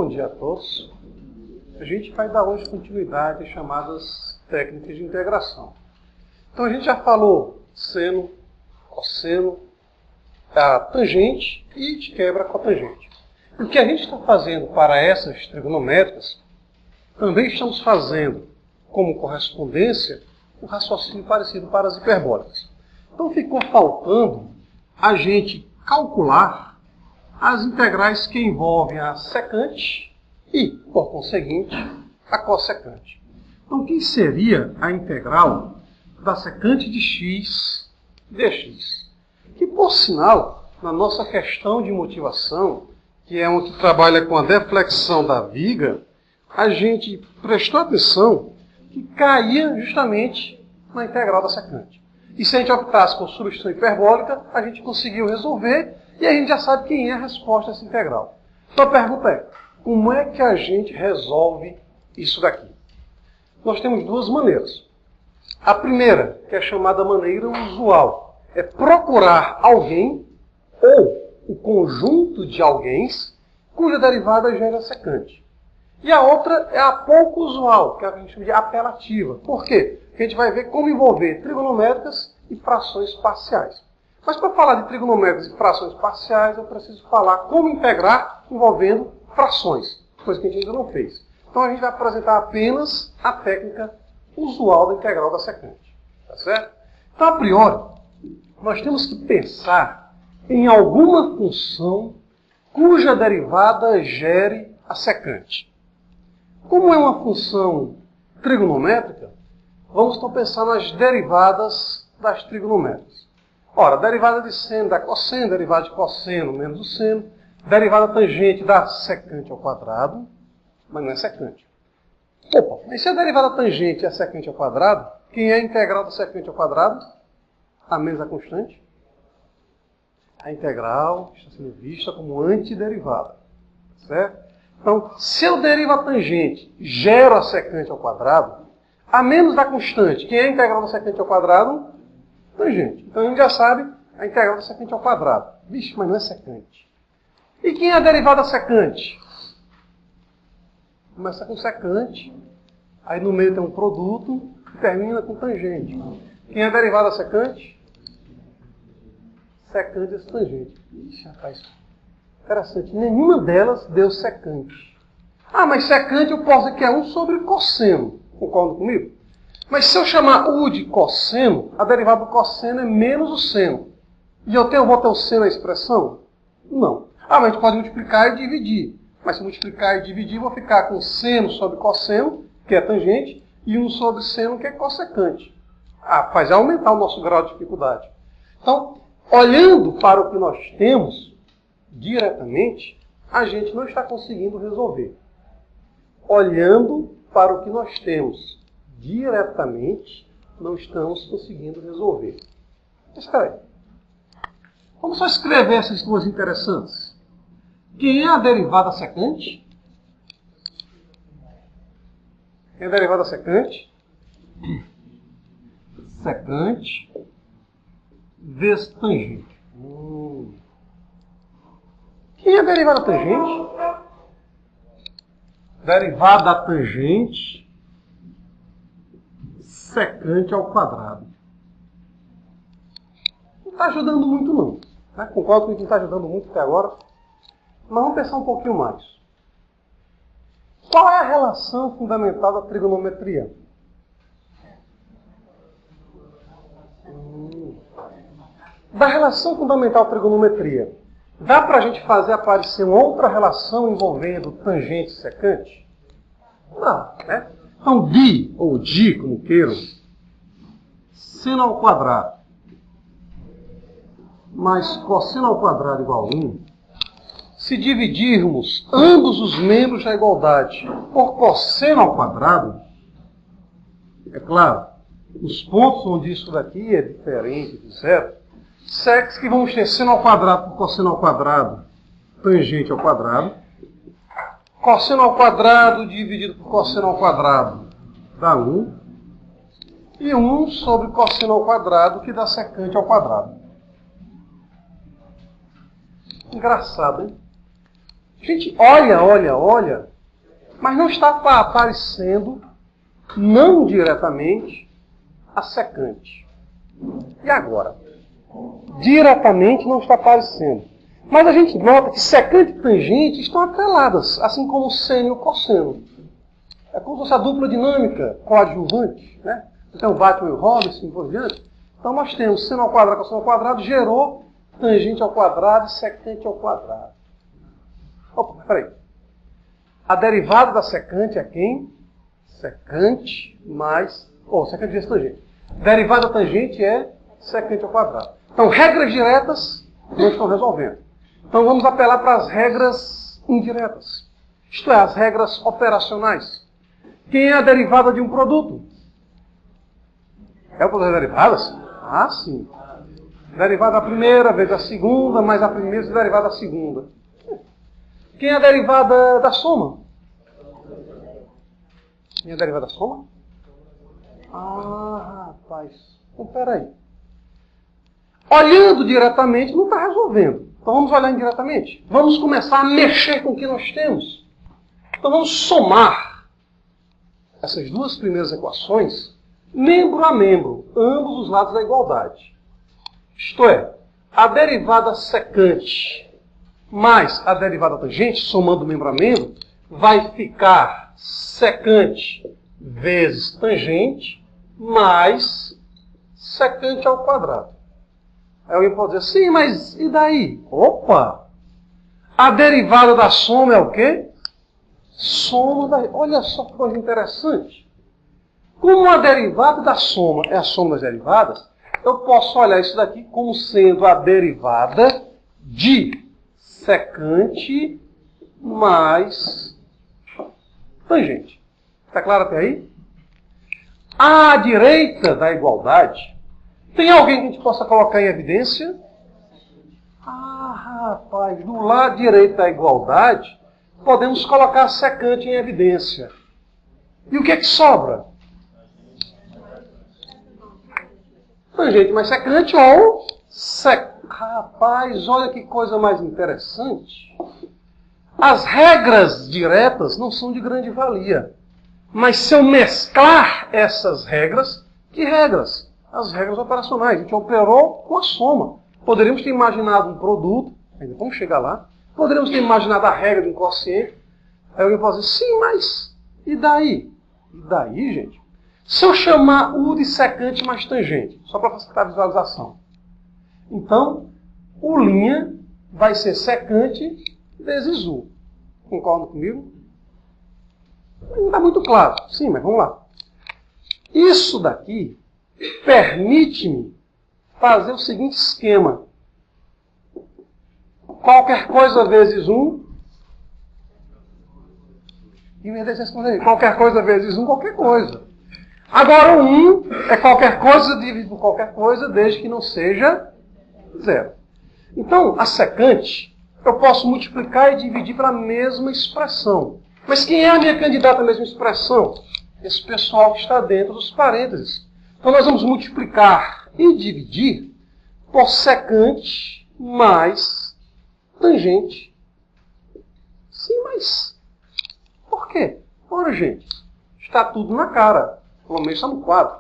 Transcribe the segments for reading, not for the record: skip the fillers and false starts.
bom dia a todos. A gente vai dar hoje continuidade às chamadas técnicas de integração. Então a gente já falou seno, cosseno, a tangente e de quebra com a tangente. O que a gente está fazendo para essas trigonométricas, também estamos fazendo como correspondência um raciocínio parecido para as hiperbólicas. Então ficou faltando a gente calcular as integrais que envolvem a secante e, por conseguinte, a cossecante. Então, o que seria a integral da secante de x dx? Que, por sinal, na nossa questão de motivação, que é uma que trabalha com a deflexão da viga, a gente prestou atenção que caía justamente na integral da secante. E se a gente optasse por substituição hiperbólica, a gente conseguiu resolver e a gente já sabe quem é a resposta dessa integral. Então a pergunta é, como é que a gente resolve isso daqui? Nós temos duas maneiras. A primeira, que é chamada maneira usual, é procurar alguém ou o conjunto de alguéns cuja derivada gera secante. E a outra é a pouco usual, que a gente chama de apelativa. Por quê? Porque a gente vai ver como envolver trigonométricas e frações parciais. Mas para falar de trigonométricas e frações parciais, eu preciso falar como integrar envolvendo frações, coisa que a gente ainda não fez. Então a gente vai apresentar apenas a técnica usual da integral da secante. Tá certo? Então, a priori, nós temos que pensar em alguma função cuja derivada gere a secante. Como é uma função trigonométrica, vamos então pensar nas derivadas das trigonométricas. Ora, derivada de seno dá cosseno, derivada de cosseno menos o seno, derivada tangente dá secante ao quadrado, mas não é secante. Opa, mas se a derivada tangente é secante ao quadrado, quem é a integral da secante ao quadrado? A menos a constante. A integral está sendo vista como antiderivada. Certo? Então, se eu derivo a tangente, gero a secante ao quadrado, a menos da constante, quem é a integral da secante ao quadrado? Tangente. Então a gente já sabe a integral da secante ao quadrado. Vixe, mas não é secante. E quem é a derivada secante? Começa com secante, aí no meio tem um produto e termina com tangente. Quem é a derivada secante? Secante esse tangente. Ixi, rapaz, interessante. Nenhuma delas deu secante. Ah, mas secante eu posso dizer que é 1 sobre cosseno. Concordam comigo? Mas se eu chamar U de cosseno, a derivada do cosseno é menos o seno. E eu vou ter o seno na expressão? Não. Ah, mas a gente pode multiplicar e dividir. Mas se multiplicar e dividir, eu vou ficar com seno sobre cosseno, que é tangente, e 1 sobre seno, que é cossecante. Ah, faz aumentar o nosso grau de dificuldade. Então, olhando para o que nós temos diretamente, a gente não está conseguindo resolver. Olhando para o que nós temos diretamente, não estamos conseguindo resolver. Mas espera aí. Vamos só escrever essas duas interessantes. Quem é a derivada secante? Quem é a derivada secante? Secante vezes tangente. Quem é a derivada tangente? Derivada tangente secante ao quadrado. Não está ajudando muito não. Né? Concordo com que não está ajudando muito até agora. Mas vamos pensar um pouquinho mais. Qual é a relação fundamental da trigonometria? Da relação fundamental da trigonometria, dá para a gente fazer aparecer uma outra relação envolvendo tangente e secante? Não, né? Então, bi, ou di, como queiram, seno ao quadrado mais cosseno ao quadrado igual a 1, se dividirmos ambos os membros da igualdade por cosseno ao quadrado, é claro, os pontos onde isso daqui é diferente de zero, segue que vamos ter seno ao quadrado por cosseno ao quadrado, tangente ao quadrado, cosseno ao quadrado dividido por cosseno ao quadrado dá 1. E 1 sobre cosseno ao quadrado, que dá secante ao quadrado. Engraçado, hein? A gente olha, mas não está aparecendo, não diretamente, a secante. E agora? Diretamente não está aparecendo. Mas a gente nota que secante e tangente estão atreladas, assim como o seno e o cosseno. É como se fosse a dupla dinâmica coadjuvante, né? Então o Batman e o Robin, assim por diante. Então nós temos seno ao quadrado, cosseno ao quadrado, gerou tangente ao quadrado e secante ao quadrado. Opa, peraí. A derivada da secante é quem? Secante mais... secante vezes tangente. Derivada da tangente é secante ao quadrado. Então, regras diretas não estão resolvendo. Então, vamos apelar para as regras indiretas. Isto é, as regras operacionais. Quem é a derivada de um produto? É o produto das derivadas? Ah, sim. Derivada da primeira, vezes a segunda, mais a primeira, vezes a derivada da segunda. Quem é a derivada da soma? Quem é a derivada da soma? Ah, rapaz. Então, peraí. Olhando diretamente não está resolvendo. Então vamos olhar indiretamente. Vamos começar a mexer com o que nós temos. Então vamos somar essas duas primeiras equações, membro a membro, ambos os lados da igualdade. Isto é, a derivada secante mais a derivada tangente, somando membro a membro, vai ficar secante vezes tangente mais secante ao quadrado. Aí alguém pode dizer, sim, mas e daí? Opa! A derivada da soma é o quê? Soma da... Olha só que coisa interessante. Como a derivada da soma é a soma das derivadas, eu posso olhar isso daqui como sendo a derivada de secante mais tangente. Está claro até aí? À direita da igualdade, tem alguém que a gente possa colocar em evidência? Ah, rapaz, do lado direito da igualdade, podemos colocar a secante em evidência. E o que é que sobra? Tangente mais secante ou Rapaz, olha que coisa mais interessante. As regras diretas não são de grande valia. Mas se eu mesclar essas regras, que regras? As regras operacionais. A gente operou com a soma. Poderíamos ter imaginado um produto, ainda vamos chegar lá. Poderíamos ter imaginado a regra do quociente. Aí alguém pode dizer, sim, mas e daí? E daí, gente? Se eu chamar U de secante mais tangente, só para facilitar a visualização. Então, U' vai ser secante vezes U. Concordam comigo? Não está muito claro. Sim, mas vamos lá. Isso daqui permite-me fazer o seguinte esquema. Qualquer coisa vezes 1. E me deixa responder. Qualquer coisa vezes 1, qualquer coisa. Agora o 1 é qualquer coisa dividido por qualquer coisa, desde que não seja 0. Então, a secante, eu posso multiplicar e dividir pela mesma expressão. Mas quem é a minha candidata à mesma expressão? Esse pessoal que está dentro dos parênteses. Então nós vamos multiplicar e dividir por secante mais tangente. Sim, mas por quê? Ora, gente, está tudo na cara. Pelo menos está no quadro.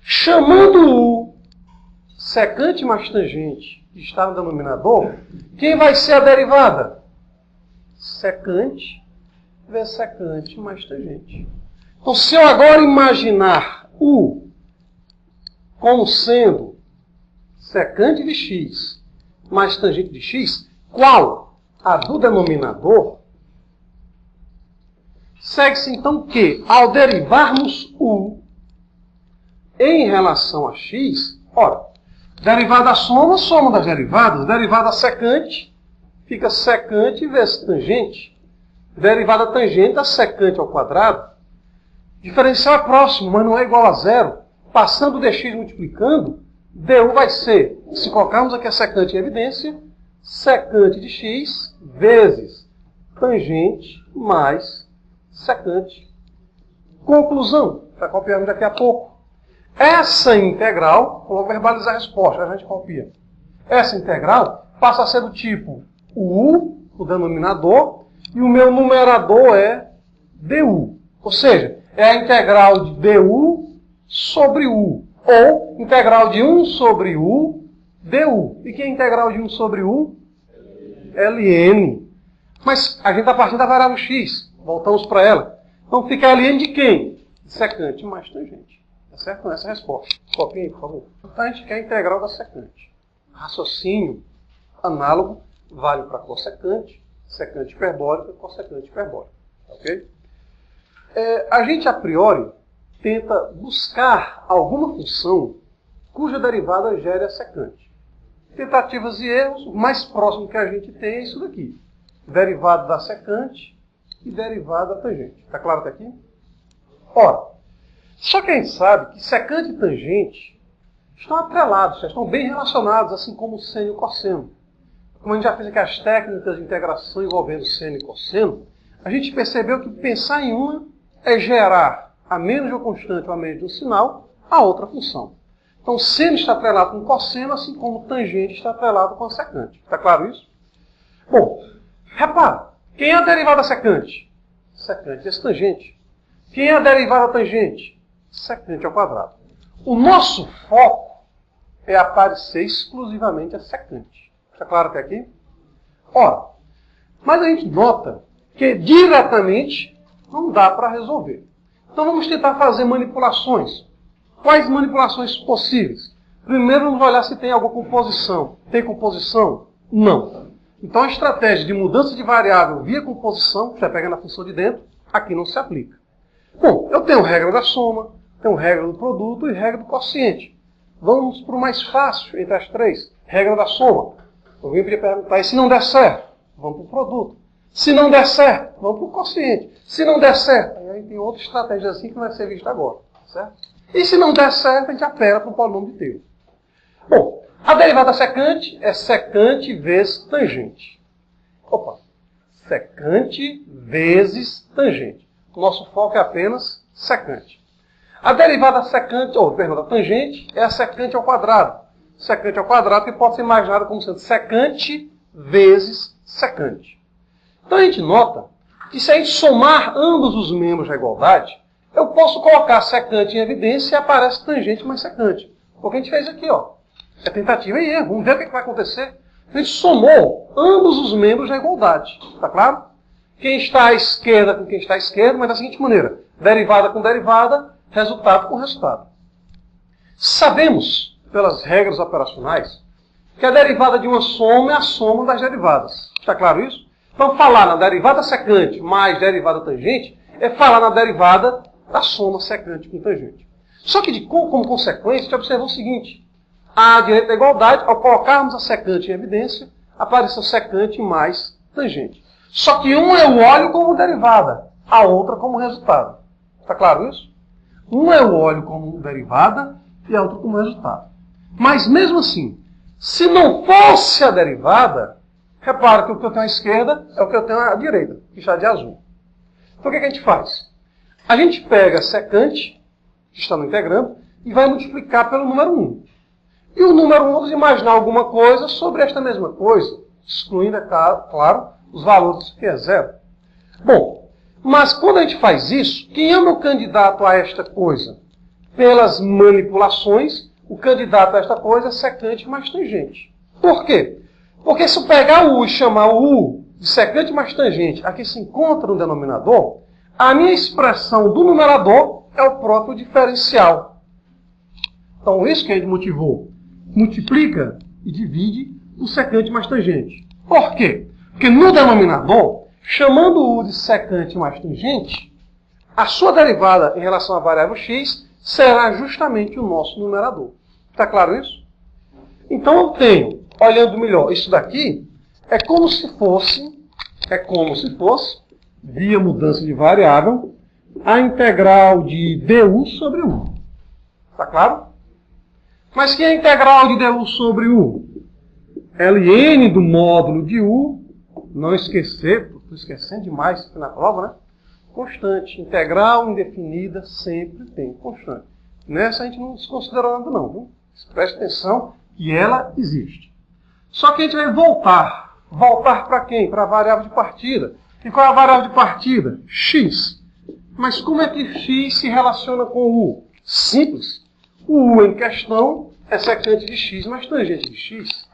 Chamando o secante mais tangente, que está no denominador, quem vai ser a derivada? Secante vezes secante mais tangente. Então, se eu agora imaginar U como sendo secante de x mais tangente de x, qual? A do denominador. Segue-se então que, ao derivarmos U em relação a x, ora, derivada da soma, soma das derivadas, derivada secante, fica secante vezes tangente. Derivada tangente da secante ao quadrado. Diferencial é próximo, mas não é igual a zero. Passando o dx multiplicando, du vai ser, se colocarmos aqui a secante em evidência, secante de x vezes tangente mais secante. Conclusão, para copiarmos daqui a pouco. Essa integral, vou verbalizar a resposta, a gente copia. Essa integral passa a ser do tipo U, o denominador, e o meu numerador é du. Ou seja, é a integral de du sobre u. Ou integral de 1 sobre u du. E que é a integral de 1 sobre u? Ln. Mas a gente está partindo da variável x. Voltamos para ela. Então fica Ln de quem? De secante mais tangente. Tá certo? Essa é a resposta. Copiem aí, por favor. Então a gente quer a integral da secante. Raciocínio análogo vale para cossecante, secante hiperbólica, cossecante hiperbólica. Ok? A gente, a priori, tenta buscar alguma função cuja derivada gere a secante. Tentativas e erros, o mais próximo que a gente tem é isso daqui. Derivada da secante e derivada da tangente. Está claro até aqui? Ora, só que a gente sabe que secante e tangente estão atrelados, estão bem relacionados, assim como o seno e o cosseno. Como a gente já fez aqui as técnicas de integração envolvendo seno e cosseno, a gente percebeu que pensar em uma é gerar, a menos de uma constante ou a menos de um sinal, a outra função. Então, seno está atrelado com cosseno, assim como tangente está atrelado com a secante. Está claro isso? Bom, repara, quem é a derivada secante? Secante vezes tangente. Quem é a derivada tangente? Secante ao quadrado. O nosso foco é aparecer exclusivamente a secante. Está claro até aqui? Ora, mas a gente nota que diretamente não dá para resolver. Então vamos tentar fazer manipulações. Quais manipulações possíveis? Primeiro vamos olhar se tem alguma composição. Tem composição? Não. Então a estratégia de mudança de variável via composição, já pegando a função de dentro, aqui não se aplica. Bom, eu tenho regra da soma, tenho regra do produto e regra do quociente. Vamos para o mais fácil entre as três. Regra da soma. Alguém podia perguntar, e se não der certo? Vamos para o produto. Se não der certo, vamos para o quociente. Se não der certo, aí tem outra estratégia assim que vai ser vista agora. Certo? E se não der certo, a gente apela para o polinômio de Taylor. Bom, a derivada secante é secante vezes tangente. Opa! Secante vezes tangente. O nosso foco é apenas secante. A derivada secante, da tangente é a secante ao quadrado. Secante ao quadrado que pode ser imaginado como sendo secante vezes secante. Então a gente nota que se a gente somar ambos os membros da igualdade, eu posso colocar secante em evidência e aparece tangente mais secante. O que a gente fez aqui, ó. É tentativa e erro. Vamos ver o que vai acontecer. A gente somou ambos os membros da igualdade. Está claro? Quem está à esquerda com quem está à esquerda, mas da seguinte maneira. Derivada com derivada, resultado com resultado. Sabemos, pelas regras operacionais, que a derivada de uma soma é a soma das derivadas. Está claro isso? Então, falar na derivada secante mais derivada tangente é falar na derivada da soma secante com tangente. Só que, como consequência, a gente observa o seguinte. À direita da igualdade, ao colocarmos a secante em evidência, apareceu secante mais tangente. Só que um eu olho como derivada, a outra como resultado. Está claro isso? Um eu olho como derivada e a outra como resultado. Mas mesmo assim, se não fosse a derivada, repara que o que eu tenho à esquerda é o que eu tenho à direita, que está de azul. Então o que a gente faz? A gente pega a secante, que está no integrando, e vai multiplicar pelo número 1. E o número 1, vamos imaginar alguma coisa sobre esta mesma coisa, excluindo, é claro, os valores que é zero. Bom, mas quando a gente faz isso, quem é o meu candidato a esta coisa? Pelas manipulações, o candidato a esta coisa é secante mais tangente. Por quê? Porque se eu pegar o U e chamar o U de secante mais tangente, aqui se encontra no denominador, a minha expressão do numerador é o próprio diferencial. Então, isso que a gente motivou. Multiplica e divide o secante mais tangente. Por quê? Porque no denominador, chamando o U de secante mais tangente, a sua derivada em relação à variável x será justamente o nosso numerador. Está claro isso? Então eu tenho, olhando melhor, isso daqui é como se fosse, via mudança de variável, a integral de du sobre u. Está claro? Mas que é a integral de du sobre u? Ln do módulo de u, não esquecer, estou esquecendo demais na prova, né? Constante. Integral indefinida sempre tem constante. Nessa a gente não desconsiderou nada não. Viu? Preste atenção que ela existe. Só que a gente vai voltar. Voltar para quem? Para a variável de partida. E qual é a variável de partida? X. Mas como é que x se relaciona com o u? Simples. O u em questão é secante de x mais tangente de x.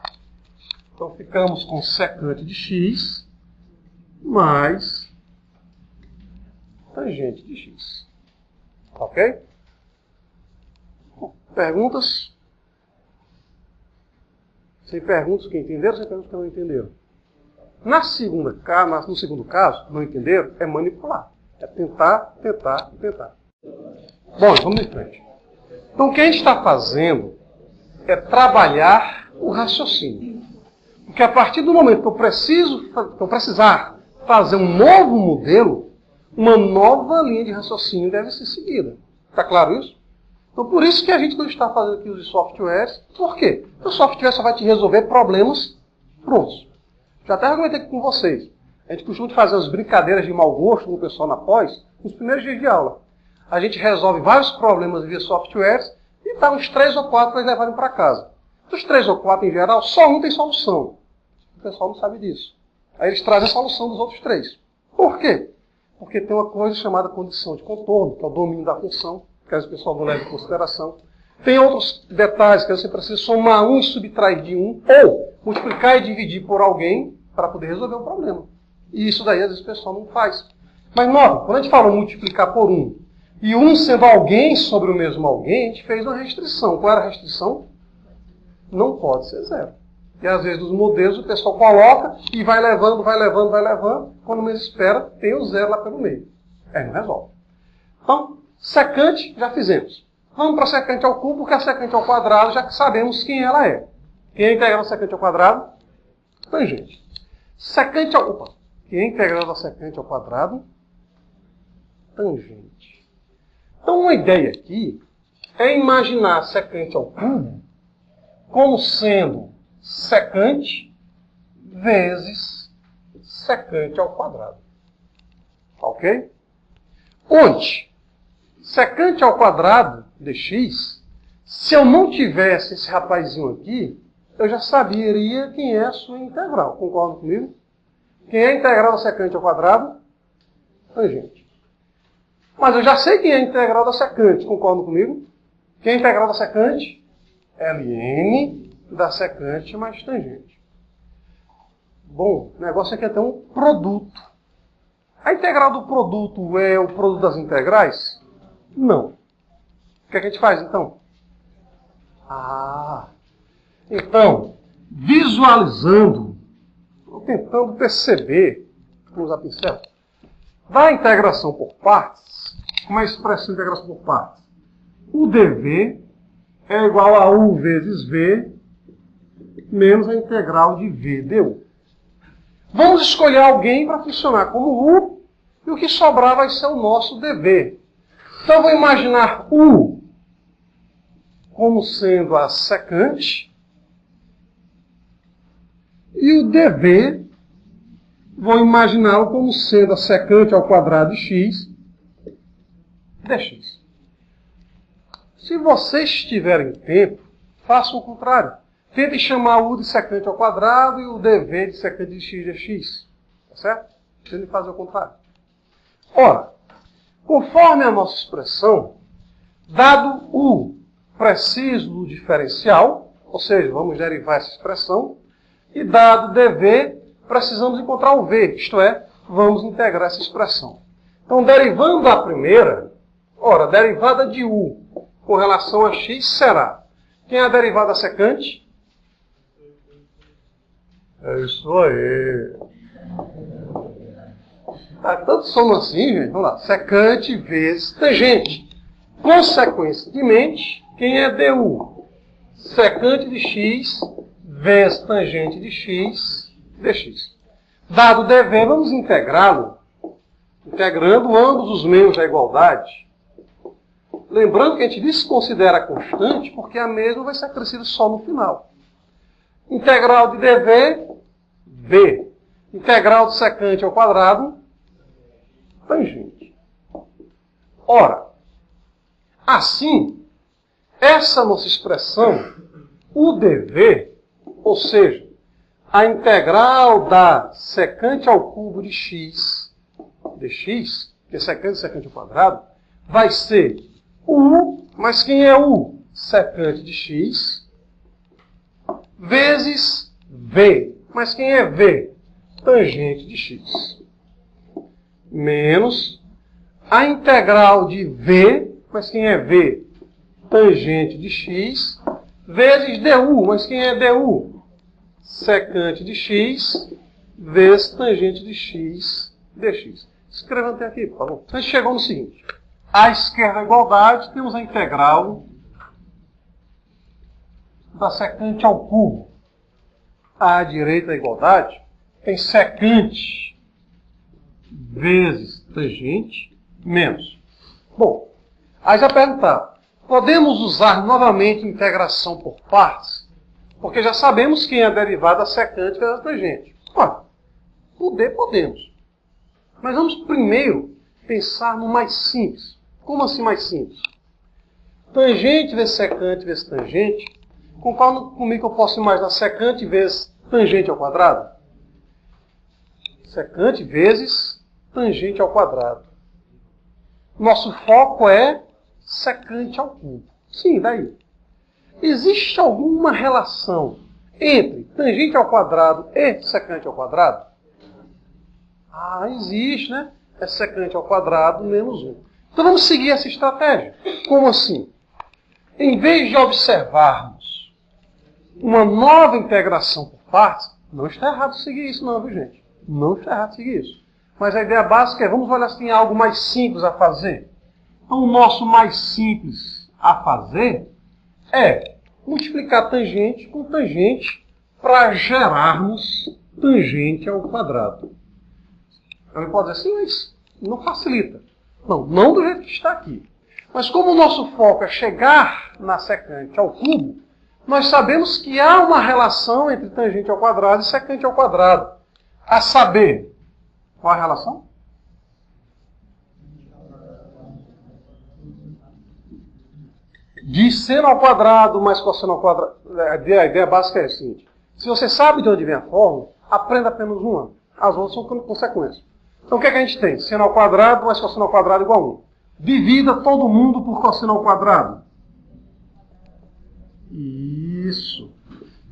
Então ficamos com secante de x mais tangente de x. Ok? Perguntas? Sem perguntas que entenderam, sem perguntas que não entenderam. No segundo caso, não entenderam, é manipular. É tentar. Bom, vamos em frente. Então o que a gente está fazendo é trabalhar o raciocínio. Porque a partir do momento que eu precisar fazer um novo modelo, uma nova linha de raciocínio deve ser seguida. Está claro isso? Então por isso que a gente não está fazendo aqui os softwares. Por quê? Porque o software só vai te resolver problemas prontos. Já até argumentei aqui com vocês. A gente costuma fazer as brincadeiras de mau gosto com o pessoal na pós, nos primeiros dias de aula. A gente resolve vários problemas via softwares e dá uns 3 ou 4 para eles levarem para casa. Dos 3 ou 4 em geral, só um tem solução. O pessoal não sabe disso. Aí eles trazem a solução dos outros 3. Por quê? Porque tem uma coisa chamada condição de contorno, que é o domínio da função, que às vezes o pessoal não leva em consideração. Tem outros detalhes que você precisa somar um e subtrair de um, ou multiplicar e dividir por alguém para poder resolver o problema. E isso daí às vezes o pessoal não faz. Mas nota, quando a gente fala multiplicar por um, e um sendo alguém sobre o mesmo alguém, a gente fez uma restrição. Qual era a restrição? Não pode ser zero. E às vezes nos modelos o pessoal coloca e vai levando. Quando menos espera, tem o zero lá pelo meio. Aí não resolve. Então, secante já fizemos. Vamos para a secante ao cubo, porque a secante ao quadrado já sabemos quem ela é. Quem é integral da secante ao quadrado? Tangente. Quem é integral da secante ao quadrado? Tangente. Então uma ideia aqui é imaginar a secante ao cubo como sendo secante vezes secante ao quadrado. Ok? Onde secante ao quadrado de x, se eu não tivesse esse rapazinho aqui, eu já saberia quem é a sua integral. Concorda comigo? Quem é a integral da secante ao quadrado? Tangente. Mas eu já sei quem é a integral da secante. Concorda comigo? Quem é a integral da secante? ln da secante mais tangente. Bom, o negócio aqui é ter um produto. A integral do produto é o produto das integrais? Não. O que a gente faz, então? Então, visualizando, tentando perceber, vamos usar pincel, da integração por partes, como é a expressão de integração por partes? O dv é igual a u vezes v menos a integral de v du. Vamos escolher alguém para funcionar como u, e o que sobrar vai ser o nosso dv. Então eu vou imaginar u como sendo a secante, e o dv vou imaginá-lo como sendo a secante ao quadrado de x dx. Se vocês tiverem tempo, façam o contrário. Tentem chamar o u de secante ao quadrado e o dv de secante de x dx. Tá certo? Tentem fazer o contrário. Ora, conforme a nossa expressão, dado u preciso do diferencial, ou seja, vamos derivar essa expressão, e dado dv, precisamos encontrar o v, isto é, vamos integrar essa expressão. Então, derivando a primeira, ora, derivada de u com relação a x será. Quem é a derivada secante? É isso aí. Todos somos assim, gente. Vamos lá. Secante vezes tangente. Consequentemente, quem é du? Secante de x vezes tangente de x dx. Dado dv, vamos integrá-lo, integrando ambos os meios da igualdade. Lembrando que a gente desconsidera constante, porque a mesma vai ser acrescida só no final. Integral de dv, v. Integral de secante ao quadrado, tangente. Ora, assim, essa nossa expressão, o dv, ou seja, a integral da secante ao cubo de x, dx, que é secante de secante ao quadrado, vai ser u, mas quem é u? Secante de x, vezes v. Mas quem é v? Tangente de x. Menos a integral de v, mas quem é v? Tangente de x, vezes du, mas quem é du? Secante de x, vezes tangente de x, dx. Escrevendo até aqui, por favor. A gente chegou no seguinte. À esquerda da igualdade, temos a integral da secante ao cubo. À direita da igualdade, tem secante vezes tangente menos. Bom, aí já perguntar, podemos usar novamente integração por partes? Porque já sabemos quem é a derivada da secante vezes a tangente. Olha, podemos. Mas vamos primeiro pensar no mais simples. Como assim mais simples? Tangente vezes secante vezes tangente. Concorda comigo que eu posso imaginar secante vezes tangente ao quadrado? Secante vezes tangente ao quadrado. Nosso foco é secante ao cubo. Sim, daí. Existe alguma relação entre tangente ao quadrado e secante ao quadrado? Ah, existe, né? É secante ao quadrado menos 1. Então vamos seguir essa estratégia. Como assim? Em vez de observarmos uma nova integração por partes, não está errado seguir isso não, viu gente? Não está errado seguir isso. Mas a ideia básica é, vamos olhar se tem algo mais simples a fazer. Então o nosso mais simples a fazer é multiplicar tangente com tangente para gerarmos tangente ao quadrado. Alguém pode dizer assim, mas não facilita. Não do jeito que está aqui. Mas como o nosso foco é chegar na secante ao cubo, nós sabemos que há uma relação entre tangente ao quadrado e secante ao quadrado. A saber, qual a relação? De seno ao quadrado mais cosseno ao quadrado. A ideia básica é a seguinte. Se você sabe de onde vem a fórmula, aprenda apenas uma. As outras são consequências. Então o que é que a gente tem? Seno ao quadrado mais cosseno ao quadrado igual a 1. Divida todo mundo por cosseno ao quadrado. Isso.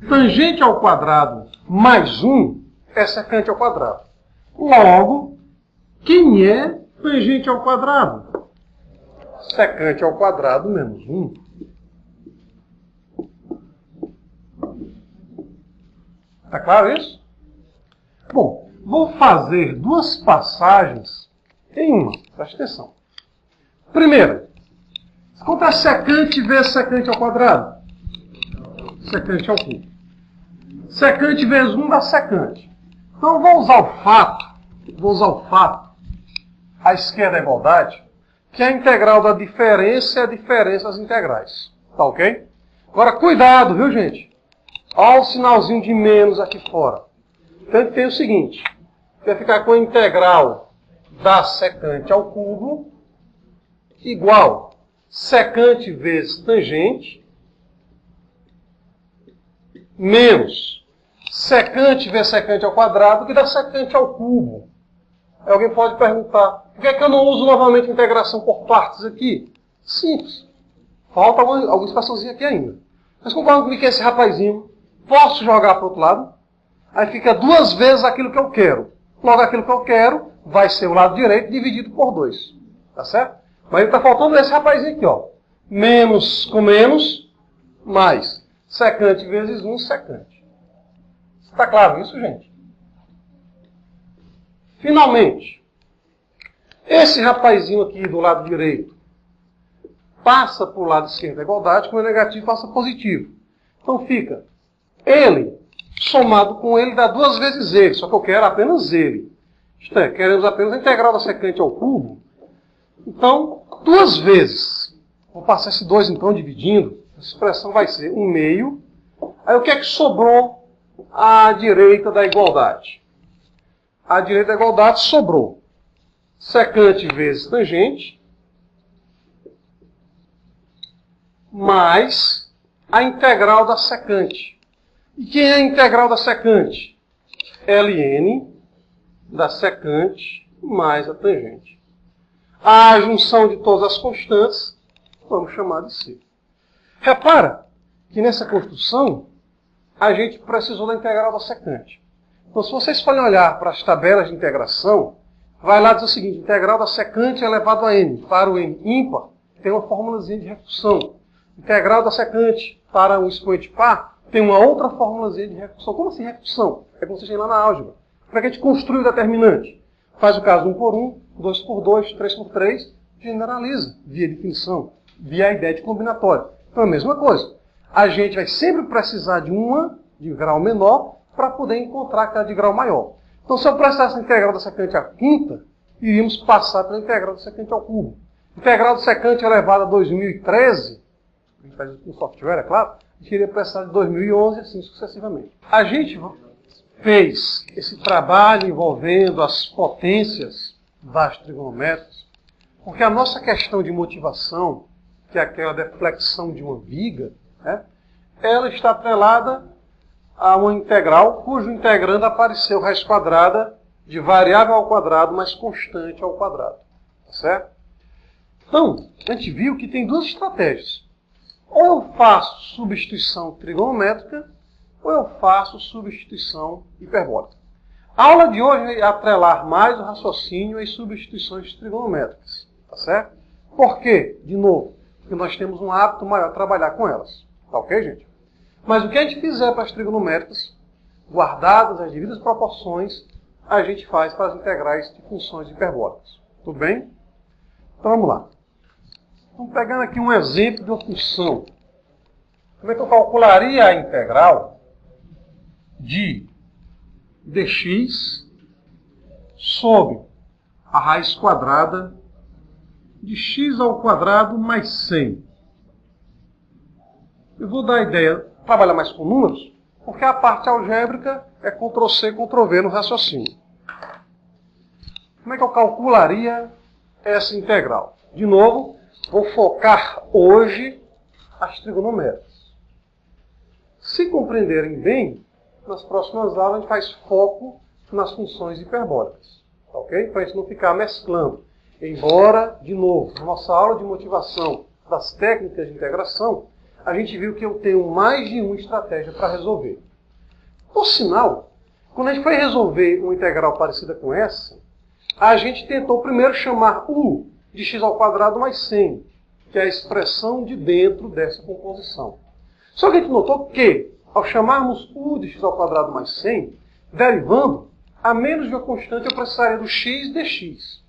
Tangente ao quadrado mais 1 é secante ao quadrado. Logo, quem é tangente ao quadrado? Secante ao quadrado menos 1. Está claro isso? Bom, vou fazer duas passagens em uma. Preste atenção. Primeira, quanto é secante vezes secante ao quadrado? Secante ao cubo. Secante vezes 1 dá secante. Então eu vou usar o fato à esquerda da igualdade, que a integral da diferença é a diferença das integrais. Tá ok? Agora cuidado, viu gente? Olha o sinalzinho de menos aqui fora. Então tem o seguinte, vai ficar com a integral da secante ao cubo igual secante vezes tangente menos secante vezes secante ao quadrado, que dá secante ao cubo. Aí alguém pode perguntar, por que é que eu não uso novamente integração por partes aqui? Simples. Falta alguma expressãozinha aqui ainda. Mas concorda comigo que esse rapazinho, posso jogar para o outro lado? Aí fica duas vezes aquilo que eu quero. Logo, aquilo que eu quero vai ser o lado direito dividido por 2. Tá certo? Mas está faltando esse rapazinho aqui, ó. Menos com menos, mais. Secante vezes 1, secante. Está claro isso, gente? Finalmente, esse rapazinho aqui do lado direito passa para o lado esquerdo da igualdade, com o negativo passa positivo. Então fica ele somado com ele dá 2 vezes ele, só que eu quero apenas ele. Isto é, queremos apenas a integral da secante ao cubo. Então, 2 vezes. Vou passar esse 2 então dividindo. A expressão vai ser 1/2. Aí o que é que sobrou à direita da igualdade? À direita da igualdade sobrou secante vezes tangente mais a integral da secante. E quem é a integral da secante? ln da secante mais a tangente. A junção de todas as constantes, vamos chamar de C. Repara que nessa construção, a gente precisou da integral da secante. Então, se vocês forem olhar para as tabelas de integração, vai lá dizer o seguinte: integral da secante elevado a n. Para o n ímpar, tem uma formulazinha de recursão. Integral da secante para um expoente par, tem uma outra formulazinha de recursão. Como assim recursão? É como você tem lá na álgebra. Como é que a gente construi o determinante? Faz o caso 1 por 1, 2 por 2, 3 por 3, generaliza, via definição, via a ideia de combinatório. Então é a mesma coisa. A gente vai sempre precisar de uma de grau menor para poder encontrar aquela de grau maior. Então, se eu precisasse da integral da secante à quinta, iríamos passar pela integral da secante ao cubo. Integral da secante elevada a 2013, a gente faz isso com software, é claro, a gente iria precisar de 2011 e assim sucessivamente. A gente fez esse trabalho envolvendo as potências das trigonométricas, porque a nossa questão de motivação, que é aquela deflexão de uma viga, né, ela está atrelada a uma integral cujo integrando apareceu raiz quadrada de variável ao quadrado mais constante ao quadrado. Tá certo? Então, a gente viu que tem duas estratégias. Ou eu faço substituição trigonométrica, ou eu faço substituição hiperbólica. A aula de hoje é atrelar mais o raciocínio às substituições trigonométricas. Tá certo? Por quê? De novo, porque nós temos um hábito maior de trabalhar com elas. Tá ok, gente? Mas o que a gente fizer para as trigonométricas, guardadas as devidas proporções, a gente faz para as integrais de funções hiperbólicas. Tudo bem? Então vamos lá. Vamos pegando aqui um exemplo de uma função. Como é que eu calcularia a integral de dx sobre a raiz quadrada de x ao quadrado mais 100? Eu vou dar a ideia, trabalhar mais com números, porque a parte algébrica é Ctrl+C, Ctrl+V no raciocínio. Como é que eu calcularia essa integral? De novo, vou focar hoje as trigonométricas. Se compreenderem bem, nas próximas aulas a gente faz foco nas funções hiperbólicas. Tá ok? Para a gente não ficar mesclando. Embora, de novo, na nossa aula de motivação das técnicas de integração, a gente viu que eu tenho mais de uma estratégia para resolver. Por sinal, quando a gente foi resolver uma integral parecida com essa, a gente tentou primeiro chamar u de x ao quadrado mais 100, que é a expressão de dentro dessa composição. Só que a gente notou que, ao chamarmos u de x ao quadrado mais 100, derivando, a menos de uma constante eu precisaria do x dx.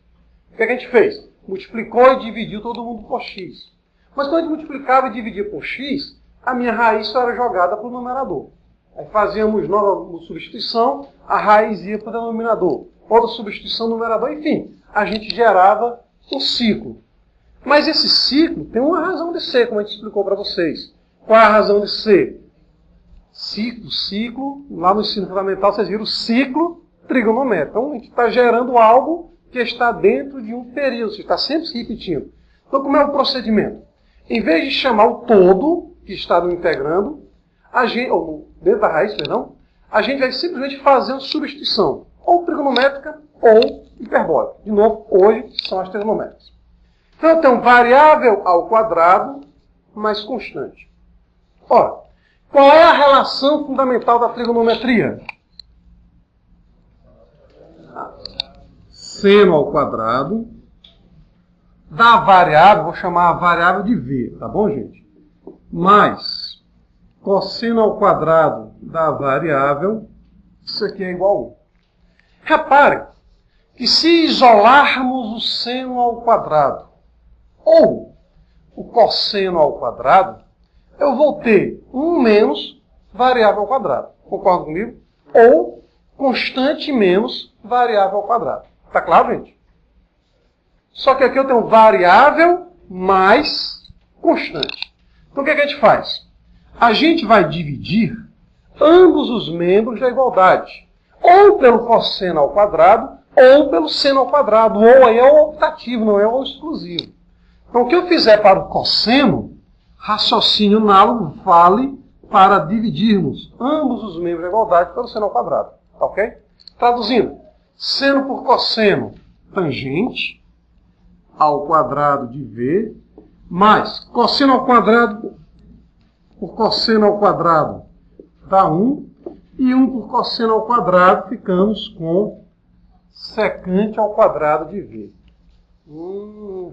O que a gente fez? Multiplicou e dividiu todo mundo por x. Mas quando a gente multiplicava e dividia por x, a minha raiz só era jogada para o numerador. Aí fazíamos nova substituição, a raiz ia para o denominador. Outra substituição no numerador, enfim. A gente gerava um ciclo. Mas esse ciclo tem uma razão de ser, como a gente explicou para vocês. Qual é a razão de ser? Ciclo, lá no ensino fundamental vocês viram ciclo trigonométrico. Então a gente está gerando algo que está dentro de um período, você está sempre se repetindo. Então como é o procedimento? Em vez de chamar o todo, que está no integrando, ou dentro da raiz, perdão, a gente vai simplesmente fazer uma substituição, ou trigonométrica ou hiperbólica. De novo, hoje são as trigonométricas. Então eu tenho variável ao quadrado mais constante. Ora, qual é a relação fundamental da trigonometria? Seno ao quadrado da variável, vou chamar a variável de v, tá bom, gente? Mais cosseno ao quadrado da variável, isso aqui é igual a 1. Repare que se isolarmos o seno ao quadrado ou o cosseno ao quadrado, eu vou ter 1 menos variável ao quadrado. Concorda comigo? Ou constante menos variável ao quadrado. Tá claro, gente? Só que aqui eu tenho variável mais constante. Então o que a gente faz? A gente vai dividir ambos os membros da igualdade. Ou pelo cosseno ao quadrado, ou pelo seno ao quadrado. Ou aí é o optativo, não é o exclusivo. Então o que eu fizer para o cosseno, raciocínio análogo vale para dividirmos ambos os membros da igualdade pelo seno ao quadrado. Tá ok? Traduzindo, seno por cosseno, tangente ao quadrado de V, mais cosseno ao quadrado por cosseno ao quadrado dá 1, e 1 por cosseno ao quadrado, ficamos com secante ao quadrado de V.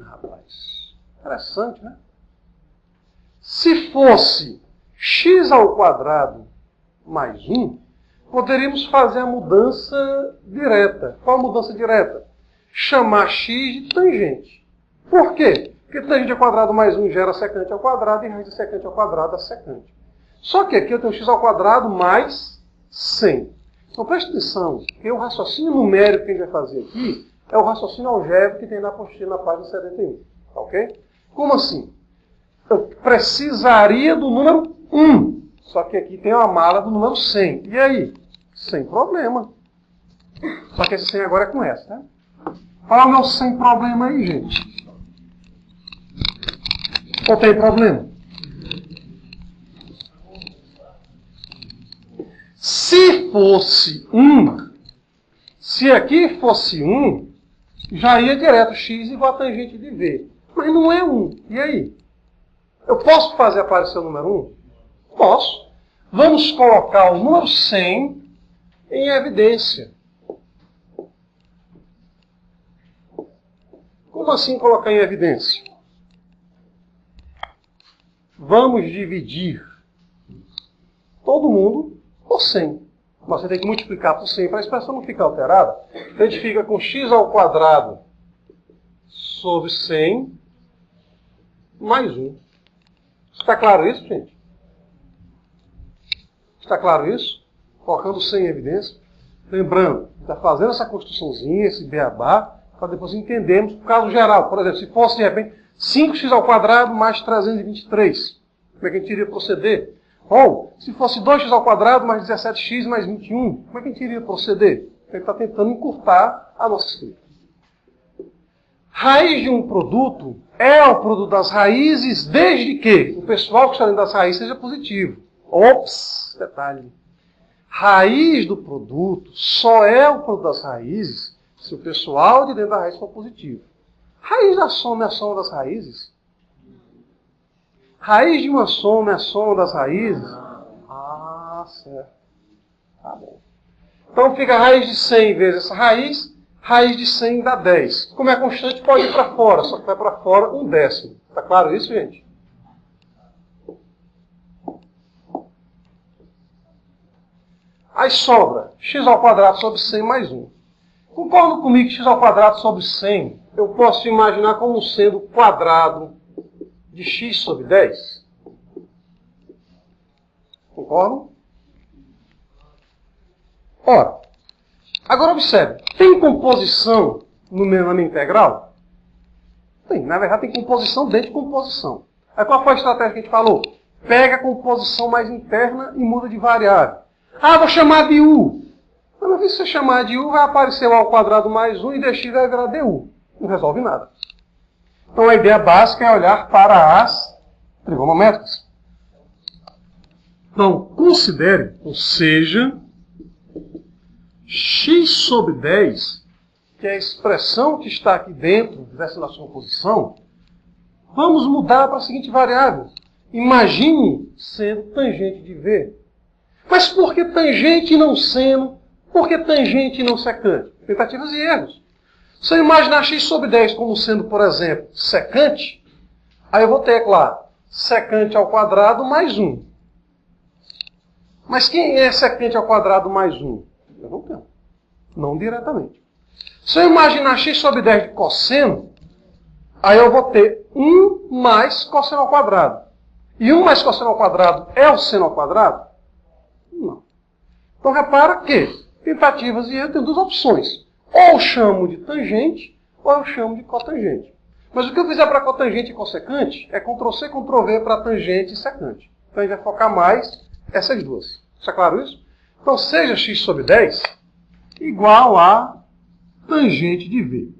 Rapaz, interessante, né? Se fosse x ao quadrado mais 1, poderíamos fazer a mudança direta. Qual a mudança direta? Chamar x de tangente. Por quê? Porque tangente ao quadrado mais 1 gera secante ao quadrado e raiz de secante ao quadrado dá secante. Só que aqui eu tenho x ao quadrado mais 100. Então preste atenção, que o raciocínio numérico que a gente vai fazer aqui é o raciocínio algébrico que tem na apostila na página 71. Tá ok? Como assim? Eu precisaria do número 1. Só que aqui tem uma mala do número 100. E aí? Sem problema. Só que esse 100 agora é com essa, né? Qual é o meu sem problema aí, gente? Ou tem problema? Se fosse 1, se aqui fosse 1, já ia direto x igual a tangente de V. Mas não é 1. E aí? Eu posso fazer aparecer o número 1? Posso. Vamos colocar o número 100 em evidência. Como assim colocar em evidência? Vamos dividir todo mundo por 100. Mas você tem que multiplicar por 100 para a expressão não ficar alterada. Então a gente fica com x ao quadrado sobre 100 mais 1. Está claro isso, gente? Está claro isso? Colocando 100 em evidência. Lembrando, está fazendo essa construçãozinha, esse beabá, para depois entendermos o caso geral. Por exemplo, se fosse, de repente, 5x ao quadrado mais 323. Como é que a gente iria proceder? Ou, se fosse 2x ao quadrado mais 17x mais 21. Como é que a gente iria proceder? Ele está tentando encurtar a nossa escrita. Raiz de um produto é o produto das raízes desde que o pessoal que está dentro das raízes seja positivo. Ops, detalhe. Raiz do produto só é o produto das raízes se o pessoal de dentro da raiz for positivo. Raiz da soma é a soma das raízes? Raiz de uma soma é a soma das raízes? Ah, certo. Tá bom. Então fica a raiz de 100 vezes essa raiz de 100 dá 10. Como é constante, pode ir para fora, só que vai para fora 1/10. Está claro isso, gente? Aí sobra x ao quadrado sobre 100 mais 1. Concordam comigo que x ao quadrado sobre 100 eu posso imaginar como sendo quadrado de x sobre 10? Concordam? Ora, agora observe, tem composição na minha integral? Tem, na verdade tem composição dentro de composição. Aí qual foi a estratégia que a gente falou? Pega a composição mais interna e muda de variável. Ah, vou chamar de U. Mas se você chamar de U, vai aparecer o ao quadrado mais 1 e dx vai virar du. Não resolve nada. Então a ideia básica é olhar para as trigonométricas. Então, considere, ou seja, x sobre 10, que é a expressão que está aqui dentro dessa nossa composição, vamos mudar para a seguinte variável. Imagine sendo tangente de V. Mas por que tangente e não seno? Por que tangente e não secante? Tentativas e erros. Se eu imaginar x sobre 10 como sendo, por exemplo, secante, aí eu vou ter, claro, secante ao quadrado mais 1. Mas quem é secante ao quadrado mais 1? Eu não tenho. Não diretamente. Se eu imaginar x sobre 10 de cosseno, aí eu vou ter 1 mais cosseno ao quadrado. E 1 mais cosseno ao quadrado é o seno ao quadrado? Não. Então repara que tentativas e erros tem duas opções. Ou eu chamo de tangente, ou eu chamo de cotangente. Mas o que eu fizer para cotangente e cossecante é Ctrl+C, Ctrl+V para tangente e secante. Então a gente vai focar mais essas duas. Está claro isso? Então seja x sobre 10 igual a tangente de V.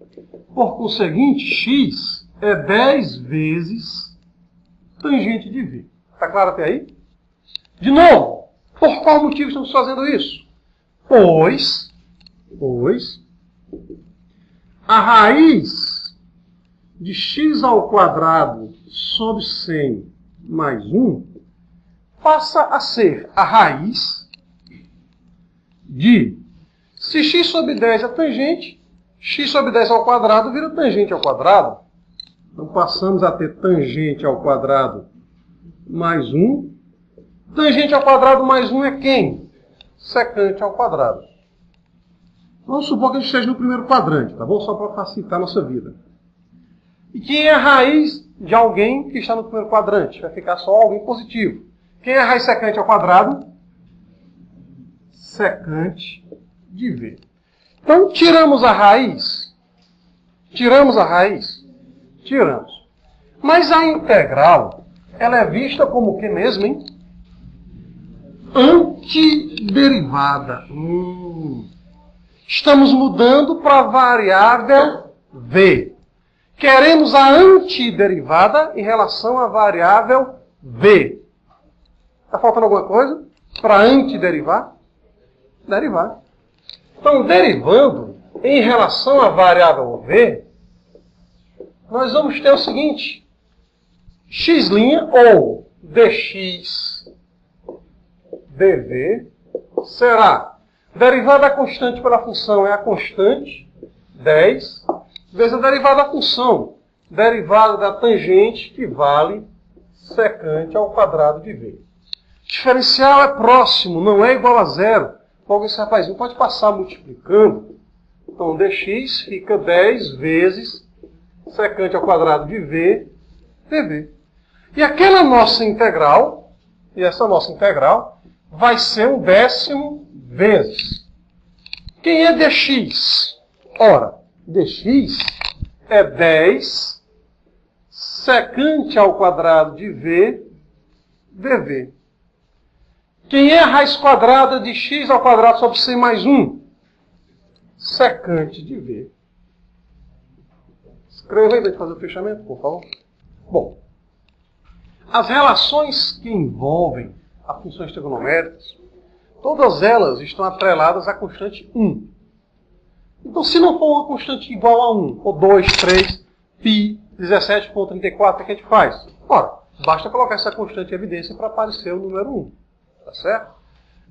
Por conseguinte, x é 10 vezes tangente de V. Está claro até aí? De novo, por qual motivo estamos fazendo isso? Pois a raiz de x ao quadrado sobre 100 mais 1 passa a ser a raiz de, se x sobre 10 é tangente, x sobre 10 ao quadrado vira tangente ao quadrado. Então passamos a ter tangente ao quadrado mais 1. Tangente ao quadrado mais 1 é quem? Secante ao quadrado. Vamos supor que a gente esteja no primeiro quadrante, tá bom? Só para facilitar a nossa vida. E quem é a raiz de alguém que está no primeiro quadrante? Vai ficar só alguém positivo. Quem é a raiz secante ao quadrado? Secante de V. Então, tiramos a raiz. Tiramos a raiz? Tiramos. Mas a integral, ela é vista como o que mesmo, hein? Antiderivada. Estamos mudando para a variável V. Queremos a antiderivada em relação à variável V. Está faltando alguma coisa para antiderivar? Derivar. Então, derivando em relação à variável V, nós vamos ter o seguinte: x' ou dx dv será derivada da constante pela função é a constante 10 vezes a derivada da função, derivada da tangente, que vale secante ao quadrado de v. Diferencial é próximo, não é igual a zero. Logo esse rapazinho pode passar multiplicando. Então dx fica 10 vezes secante ao quadrado de v, dv. E aquela nossa integral, e essa nossa integral, vai ser 1/10 vezes. Quem é dx? Ora, dx é 10 secante ao quadrado de v, dv. Quem é a raiz quadrada de x ao quadrado sobre 100 mais 1? Secante de v. Escreva aí para fazer o fechamento, por favor. Bom, as relações que envolvem as funções trigonométricas, todas elas estão atreladas à constante 1. Então, se não for uma constante igual a 1, ou 2, 3, π, 17,34, o que a gente faz? Ora, basta colocar essa constante em evidência para aparecer o número 1. Tá certo?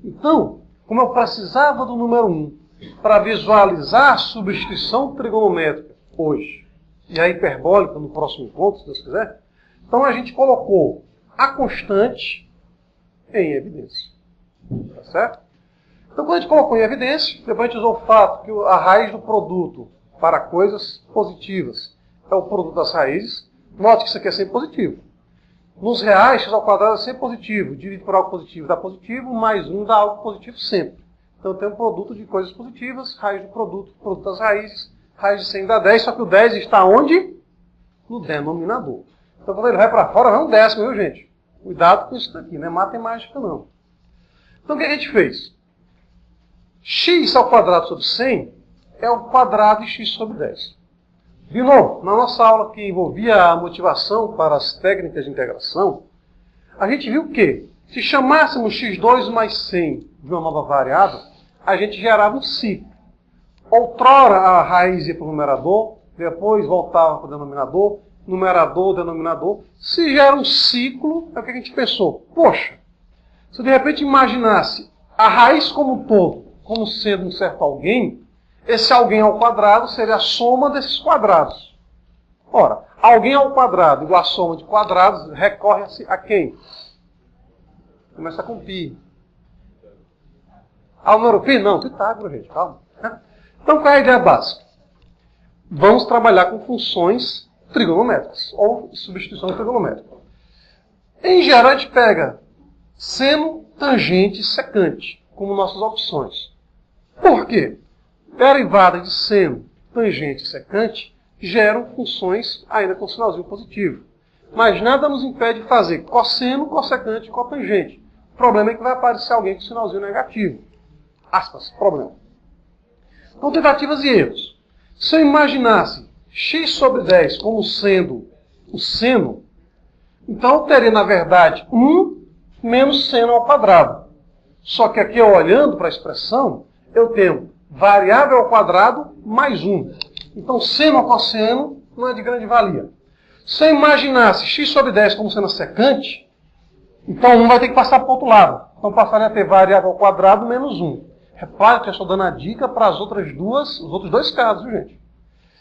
Então, como eu precisava do número 1 para visualizar a substituição trigonométrica hoje, e a hiperbólica no próximo encontro, se Deus quiser, então a gente colocou a constante em evidência. Tá certo? Então, quando a gente colocou em evidência, depois a gente usou o fato que a raiz do produto para coisas positivas é o produto das raízes. Note que isso aqui é sempre positivo. Nos reais, x ao quadrado é sempre positivo. Divide por algo positivo dá positivo, mais 1 dá algo positivo sempre. Então tem um produto de coisas positivas, raiz do produto das raízes, raiz de 100 dá 10, só que o 10 está onde? No denominador. Então quando ele vai para fora, vai um décimo, viu gente? Cuidado com isso daqui, não é matemática não. Então o que a gente fez? X ao quadrado sobre 100 é o quadrado de x sobre 10. De novo, na nossa aula que envolvia a motivação para as técnicas de integração, a gente viu que, se chamássemos x2 mais 100 de uma nova variável, a gente gerava um ciclo. Outrora a raiz ia para o numerador, depois voltava para o denominador, numerador, denominador. Se gera um ciclo, é o que a gente pensou. Poxa, se de repente imaginasse a raiz como um todo, como sendo um certo alguém, esse alguém ao quadrado seria a soma desses quadrados. Ora, alguém ao quadrado igual a soma de quadrados recorre-se a quem? Começa com π. Ah, o número π? Não, Pitágoras, gente, calma. Então, qual é a ideia básica? Vamos trabalhar com funções trigonométricas, ou substituição trigonométrica. Em geral, a gente pega seno, tangente e secante como nossas opções. Por quê? Derivada de seno, tangente e secante geram funções ainda com sinalzinho positivo. Mas nada nos impede de fazer cosseno, cossecante e cotangente. O problema é que vai aparecer alguém com sinalzinho negativo. Aspas, problema. Então, tentativas e erros. Se eu imaginasse x sobre 10 como sendo o seno, então eu teria, na verdade, 1 menos seno ao quadrado. Só que aqui, olhando para a expressão, eu tenho variável ao quadrado mais 1. Então, seno ou cosseno não é de grande valia. Se eu imaginasse x sobre 10 como sendo a secante, então 1 vai ter que passar para o outro lado. Então, passaria a ter variável ao quadrado menos 1. Repare que eu estou dando a dica para os outros dois casos, viu, gente?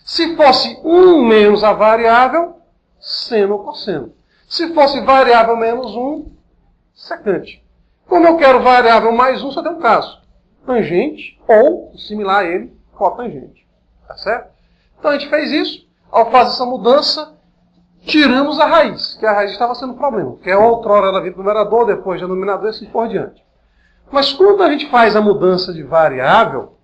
Se fosse 1 menos a variável, seno ou cosseno. Se fosse variável menos 1, secante. Como eu quero variável mais 1, só tem um caso. Tangente ou, similar a ele, cotangente. Tá certo? Então a gente fez isso. Ao fazer essa mudança, tiramos a raiz, que a raiz estava sendo problema. Porque outrora ela vinha do numerador, depois do denominador e assim por diante. Mas quando a gente faz a mudança de variável,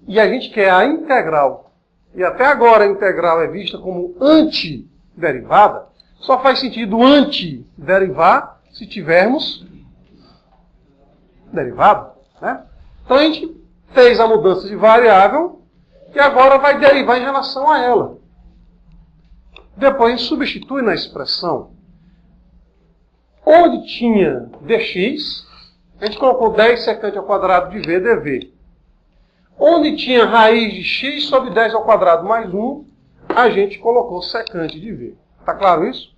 e a gente quer a integral, e até agora a integral é vista como antiderivada, só faz sentido antiderivar se tivermos derivado. Né? Então a gente fez a mudança de variável e agora vai derivar em relação a ela. Depois a gente substitui na expressão. Onde tinha dx, a gente colocou 10 secante ao quadrado de v dv. Onde tinha raiz de x sobre 10 ao quadrado mais 1, a gente colocou secante de v. Está claro isso?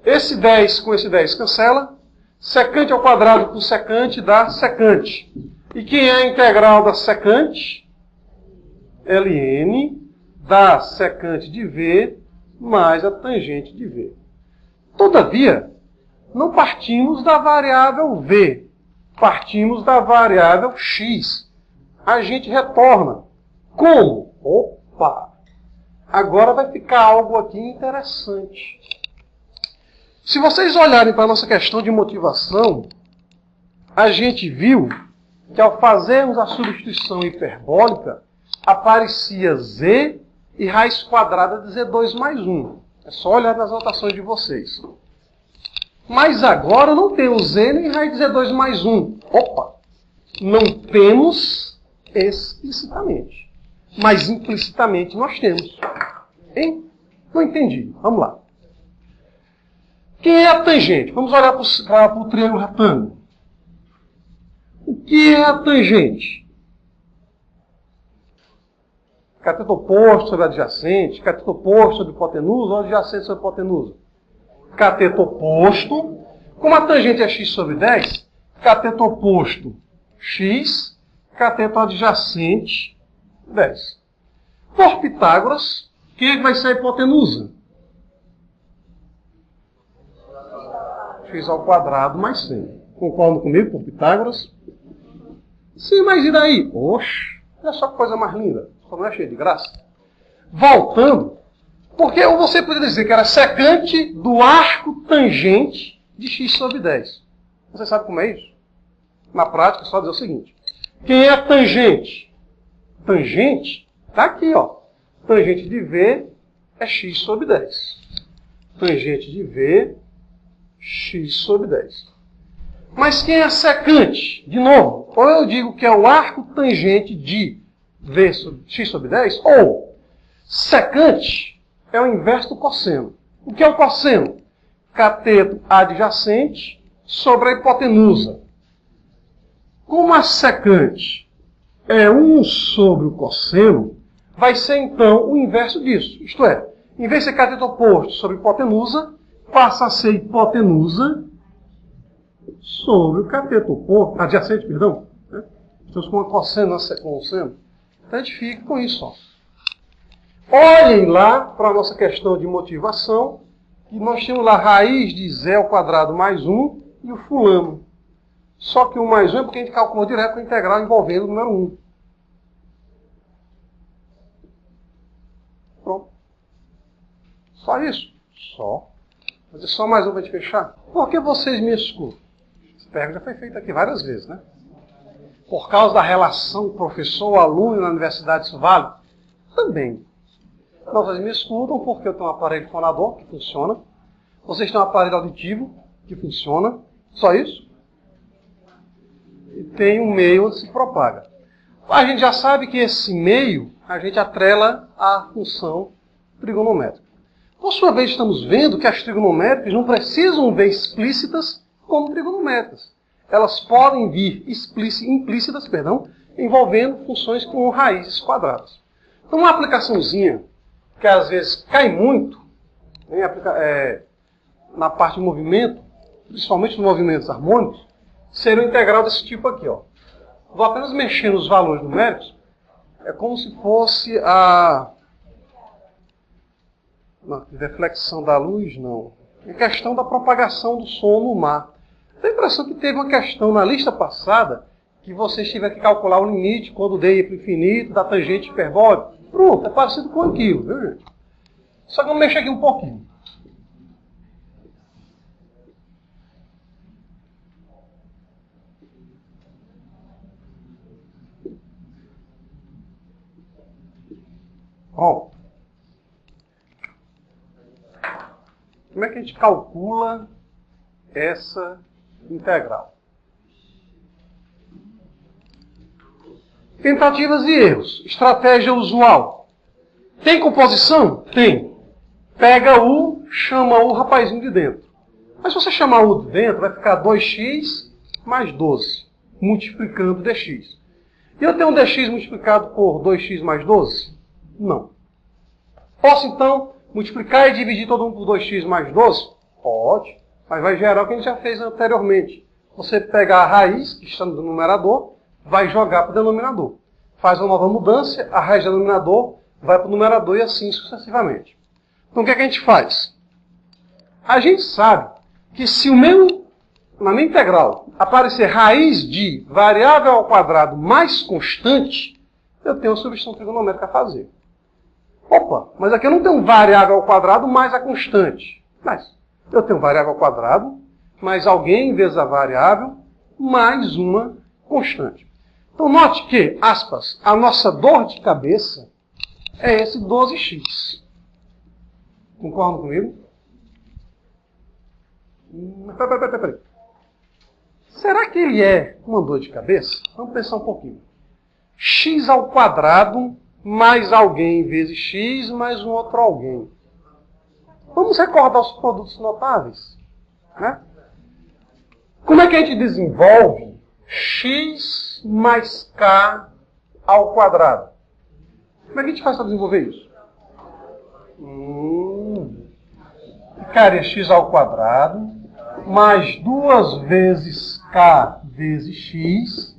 Esse 10 com esse 10 cancela. Secante ao quadrado com secante dá secante. E quem é a integral da secante? ln dá secante de v mais a tangente de v. Todavia, não partimos da variável v. Partimos da variável x. A gente retorna. Como? Opa! Agora vai ficar algo aqui interessante. Se vocês olharem para a nossa questão de motivação, a gente viu que ao fazermos a substituição hiperbólica, aparecia z e raiz quadrada de z2 mais 1. É só olhar nas anotações de vocês. Mas agora não temos z nem raiz de z2 mais 1. Opa! Não temos explicitamente. Mas implicitamente nós temos. Hein? Não entendi. Vamos lá. Quem é a tangente? Vamos olhar para o triângulo retângulo. O que é a tangente? Cateto oposto sobre adjacente, cateto oposto sobre hipotenusa ou adjacente sobre hipotenusa? Cateto oposto. Como a tangente é x sobre 10, cateto oposto x, cateto adjacente 10. Por Pitágoras, quem é que vai ser a hipotenusa? X ao quadrado mais 100. Concordam comigo, por Pitágoras? Sim, mas e daí? Oxe, olha só que coisa mais linda. Só não é cheio de graça. Voltando, porque você poderia dizer que era secante do arco tangente de x sobre 10. Você sabe como é isso? Na prática, é só dizer o seguinte. Quem é a tangente? Tangente está aqui, ó. Tangente de v é x sobre 10. Tangente de v, x sobre 10. Mas quem é a secante? De novo, ou eu digo que é o arco tangente de v sobre x sobre 10, ou secante é o inverso do cosseno. O que é o cosseno? Cateto adjacente sobre a hipotenusa. Como a secante é 1 sobre o cosseno, vai ser então o inverso disso. Isto é, em vez de ser cateto oposto sobre hipotenusa, passa a ser hipotenusa sobre o cateto oposto, adjacente, perdão. Né? Estamos com uma cosseno com o seno. Então a gente fica com isso. Ó. Olhem lá para a nossa questão de motivação, que nós temos lá raiz de z ao quadrado mais 1 e o fulano. Só que o mais 1 é porque a gente calculou direto com a integral envolvendo o número 1. Pronto. Só isso? Só. Mas é só mais um para a gente fechar. Por que vocês me escutam? Essa pergunta já foi feita aqui várias vezes, né? Por causa da relação professor-aluno na universidade, isso vale? Também. Então, vocês me escutam porque eu tenho um aparelho fonador que funciona. Vocês têm um aparelho auditivo que funciona. Só isso? E tem um meio onde se propaga. A gente já sabe que esse meio a gente atrela à função trigonométrica. Por sua vez, estamos vendo que as trigonométricas não precisam ver explícitas como trigonométricas. Elas podem vir implícitas, envolvendo funções com raízes quadradas. Então, uma aplicaçãozinha que às vezes cai muito na parte de movimento, principalmente nos movimentos harmônicos, seria o integral desse tipo aqui. Ó. Vou apenas mexer nos valores numéricos. É como se fosse a... Não, deflexão da luz, não. É questão da propagação do som no mar. Tenho a impressão que teve uma questão na lista passada que vocês tiveram que calcular o limite quando d ia para o infinito da tangente hiperbólica. Pronto, é parecido com aquilo, viu, gente? Só que vamos mexer aqui um pouquinho. Bom, como é que a gente calcula essa integral? Tentativas e erros. Estratégia usual. Tem composição? Tem. Pega U, chama o rapazinho de dentro. Mas se você chamar U de dentro, vai ficar 2x mais 12, multiplicando dx. E eu tenho um dx multiplicado por 2x mais 12? Não. Posso, então, multiplicar e dividir todo mundo por 2x mais 12? Pode, mas vai gerar o que a gente já fez anteriormente. Você pega a raiz, que está no numerador, vai jogar para o denominador. Faz uma nova mudança, a raiz do denominador vai para o numerador e assim sucessivamente. Então, o que é que a gente faz? A gente sabe que se na minha integral aparecer raiz de variável ao quadrado mais constante, eu tenho uma substituição trigonométrica a fazer. Opa, mas aqui eu não tenho variável ao quadrado mais a constante. Mas eu tenho variável ao quadrado mais alguém vezes a variável mais uma constante. Então note que, aspas, a nossa dor de cabeça é esse 12x. Concordam comigo? Peraí. Será que ele é uma dor de cabeça? Vamos pensar um pouquinho. X ao quadrado mais alguém vezes x mais um outro alguém. Vamos recordar os produtos notáveis. Né? Como é que a gente desenvolve x mais k ao quadrado? Como é que a gente faz para desenvolver isso? Ficaria x ao quadrado mais 2 vezes k vezes x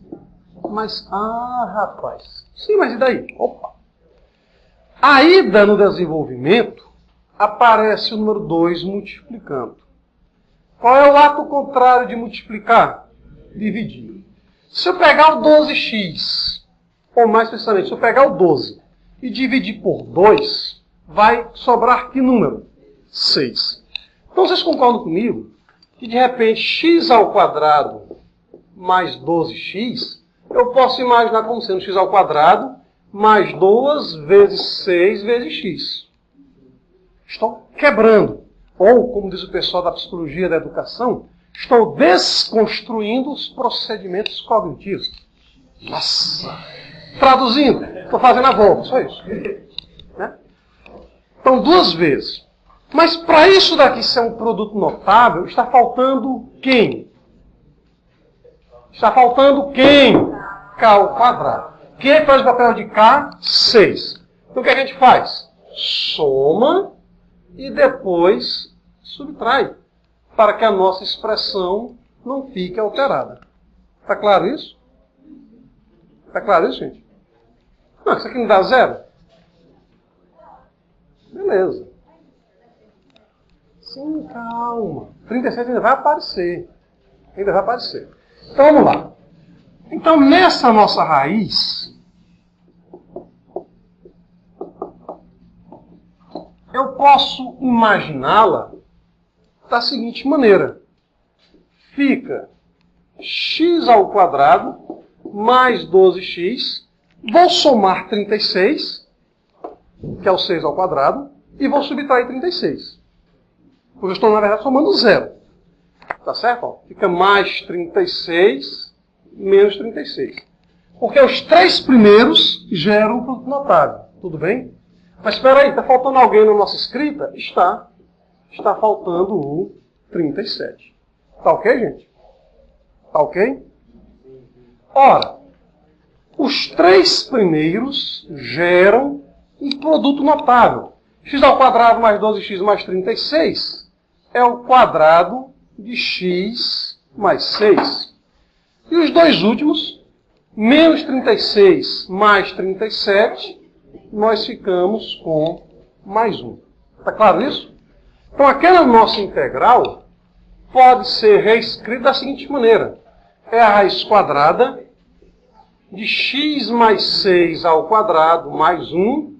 mais... Ah, rapaz. Sim, mas e daí? Opa. Ainda no desenvolvimento, aparece o número 2 multiplicando. Qual é o ato contrário de multiplicar? Dividir. Se eu pegar o 12x, ou mais precisamente, se eu pegar o 12 e dividir por 2, vai sobrar que número? 6. Então vocês concordam comigo que de repente x ao quadrado mais 12x, eu posso imaginar como sendo x ao quadrado mais 2 vezes 6 vezes x. Estou quebrando. Ou, como diz o pessoal da psicologia da educação, estou desconstruindo os procedimentos cognitivos. Nossa! Traduzindo, estou fazendo a volta, só isso. Né? Então, 2 vezes. Mas para isso daqui ser um produto notável, está faltando quem? Está faltando quem? K ao quadrado. Quem faz o papel de K? 6. Então o que a gente faz? Soma e depois subtrai, para que a nossa expressão não fique alterada. Está claro isso? Está claro isso, gente? Não, isso aqui não dá 0? Beleza. Sim, calma. 36 ainda vai aparecer. Ainda vai aparecer. Então vamos lá. Então nessa nossa raiz, eu posso imaginá-la da seguinte maneira. Fica x ao quadrado mais 12x. Vou somar 36, que é o 6 ao quadrado, e vou subtrair 36. Porque eu estou, na verdade, somando 0. Tá certo? Ó, fica mais 36 menos 36. Porque os 3 primeiros geram um produto notável. Tudo bem? Mas espera aí, está faltando alguém na nossa escrita? Está. Está faltando o 37. Tá ok, gente? Tá ok? Ora, os três primeiros geram um produto notável. X ao quadrado mais 12x mais 36 é o quadrado de x mais 6. E os dois últimos, menos 36 mais 37, nós ficamos com mais 1. Está claro isso? Então, aquela nossa integral pode ser reescrita da seguinte maneira. É a raiz quadrada de x mais 6 ao quadrado mais 1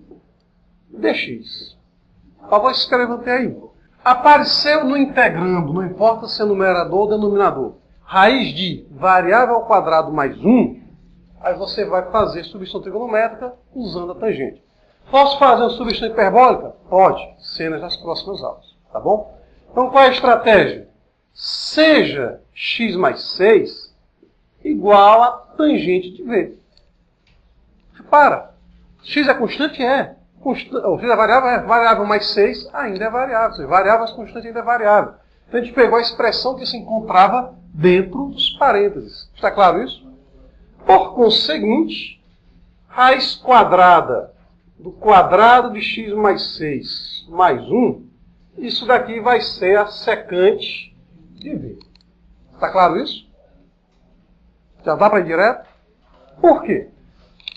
dx. Por favor, escreva aí. Apareceu no integrando, não importa se é numerador ou denominador, raiz de variável ao quadrado mais 1, aí você vai fazer substituição trigonométrica usando a tangente. Posso fazer uma substituição hiperbólica? Pode, cenas das próximas aulas. Tá bom? Então, qual é a estratégia? Seja x mais 6 igual a tangente de v. Repara, x é constante? É. X é variável mais 6 ainda é variável. Ou seja, variável mais constante ainda é variável. Então, a gente pegou a expressão que se encontrava dentro dos parênteses. Está claro isso? Por conseguinte, raiz quadrada do quadrado de x mais 6 mais 1, isso daqui vai ser a secante de v. Está claro isso? Já dá para ir direto? Por quê?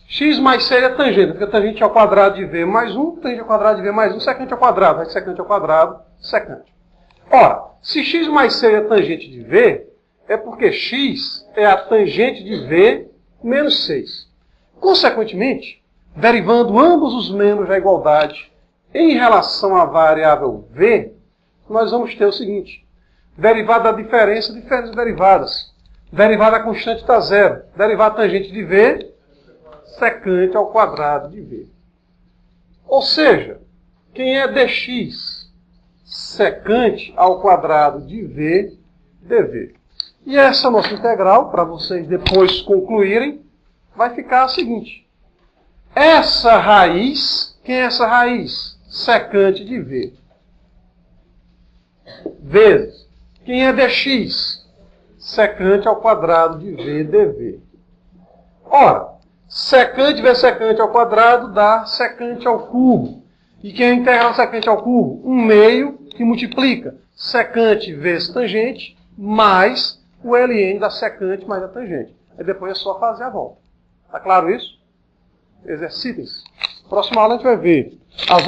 X mais 6 é tangente, porque tangente ao quadrado de v mais 1, tangente ao quadrado de v mais 1, secante ao quadrado. Vai secante ao quadrado, secante. Ora, se x mais 6 é tangente de v, é porque x é a tangente de v menos 6. Consequentemente, derivando ambos os membros da igualdade em relação à variável v, nós vamos ter o seguinte. Derivada da diferença, diferentes derivadas. Derivada da constante está zero. Derivada da tangente de v, secante ao quadrado de v. Ou seja, quem é dx? Secante ao quadrado de v dv. E essa nossa integral, para vocês depois concluírem, vai ficar a seguinte. Essa raiz, quem é essa raiz? Secante de v. Vezes, quem é dx? Secante ao quadrado de v dv. Ora, secante vezes secante ao quadrado dá secante ao cubo. E quem é a integral secante ao cubo? 1/2 que multiplica secante vezes tangente mais o ln da secante mais a tangente. Aí depois é só fazer a volta. Está claro isso? Exercitem-se. Próxima aula a gente vai ver os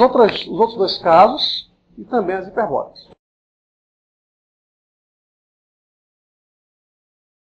outros dois casos e também as hiperbólicas.